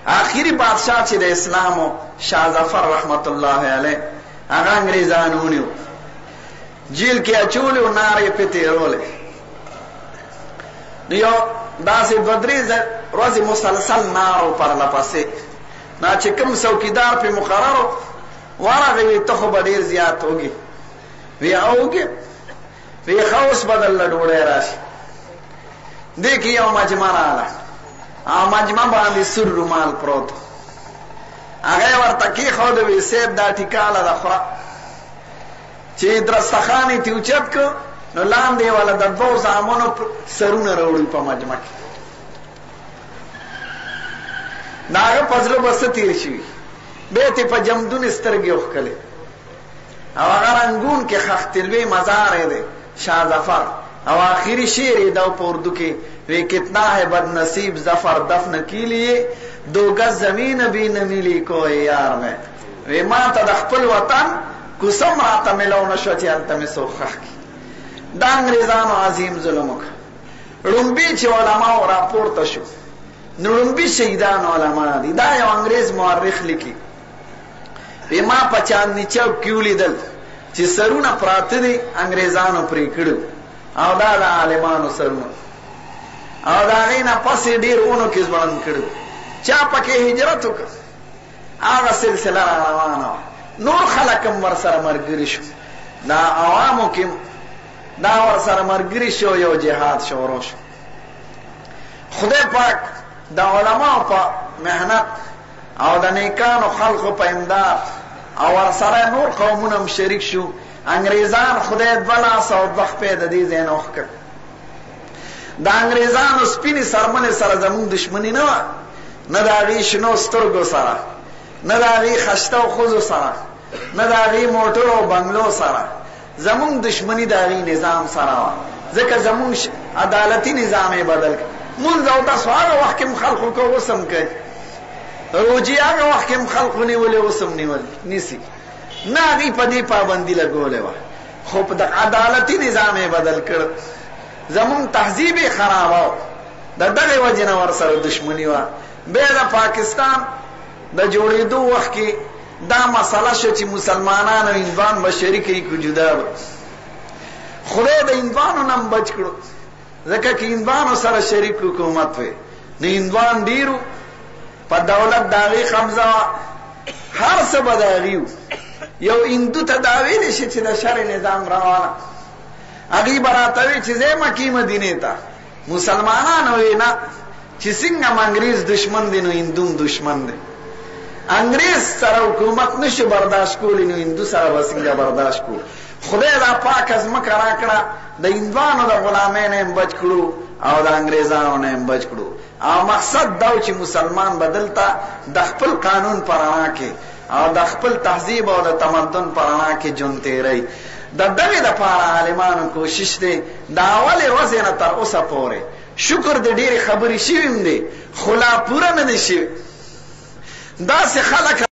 آخری بادشاہ چې د اسلام شاه ظفر رحمت الله علیه هغه انګریزانو ونیو جیل کې اچولې او نارې په تیرولې نو یو داسې دوه درې ورځې مسلسل نارو پرلپسې نا چې کوم څوکیدار په مقررو ورغی وی ته خو به ډېر زیات وږي وی اوږې وی ښه اوس به درله ډوډۍ راشي دې کې یو مجمع راغله او مجمع باندې سور رومال پروت هغه ورته کېښود وی صیب دا ټیکاله ده خوره چې درستخان یې ترې اوچت کړ نو لاندې یې والا د دوو زامنو سرونه راوړي په مجمع کې د هغه په زړه به څه تېر شوي بیا یې په جمدون سترګې وښکلې او هغه رنګون کې خښتې لوی مزار یې دی شاه ظفر او آخری شعر یې دا په اردو کې وی کتنا ہے بد نصیب ظفر دفن کی لیے دو گز زمین بھی نہ ملی کوئی یار میں وی ما ته د خپل وطن کوسم راته ملو نشو چې هلته مې څوک ښخ کړي دا انګریزانو عظیم ظلم وکړ ړومبي چې علماو راپورته شو نو ړومبي شهیدان علما دي دا یو انګریز مورخ لیکي وی ما په چاندني چوک کې ولیدل چې سرونه پراته دي انګریزانو پرې کړو او دا د عالمانو سرونه او د هغې نه پسې ډېر اونو کې ځوړند کړو چا پکې هجرت وکړ هغه سلسله را روانه وه نور خلک هم ورسره ملګري شو دا عوامو کې دا ورسره ملګري شو یو جهاد شروع شو خدای پاک د علماو په محنت او د نیکانو خلقو په امداد او ورسره نور قومونه هم شریک شو انګریزان خدای دوه لاس او دوه خپې د دې ځای نه وښکړ د انګریزانو سپینې سرمنې سره زموږ دشمني نه وه نه د هغې شنو سترګو سره نه د هغې خشته او ښځو سره نه د هغې موټرو او بنګلو سره زموږ دشمني د هغې نظام سره وه ځکه زموږ عدالتي نظام یې بدل کړ مونځ او داسو هغه وخت کې هم خلقو که اوس هم کوي روجي هغه وخت کې هم خلقو نیولې اوس هم نیسي نه هغې په دې پابندي لګولې وه خو په د عدالتي نظام یې بدل کړ زمون تهذیب یې خراباو د دغې وجې نه ورسره دشمني وه بیا د پاکستان د جوړېدو وخت کې دا مسله شو چې مسلمانان او هندوان به شریک یې که جدا به خدای د هندوانو نه هم بچ کړو ځکه که هندوانو سره شریک حکومت وی نو هندوان ډېرو په دولت د هغې قبضه وه هر څه به د هغې وو یو هندو ته دا ویلی شي چې د شر نظام روانه هغې به راته وی چې ځې مکې مدینې ته مسلمانانو وی نه چې څنګه هم انګریز دشمن دی نو هندو هم دشمن دی انګریز سره حکومت نشو برداشت کولی نو هندو سره به څنګه برداشت کړو خدای دا پاکه ځمکه راکړه د هندوانو د غلامۍ نه هم بچ کړو او د انګریزانو نه هم بچ کړو او مقصد دا و چې مسلمان به دلته د خپل قانون په رڼا کې او د خپل تهذیب او د تمدن په رڼا کې ژوند تېروي د دغې دپاره عالمانو کوشش دی د اولې ورځې نه تر اوسه پورې شکر د ډېرې خبرې شوي هم دی خو لا پوره نه دی شوي داسې خلک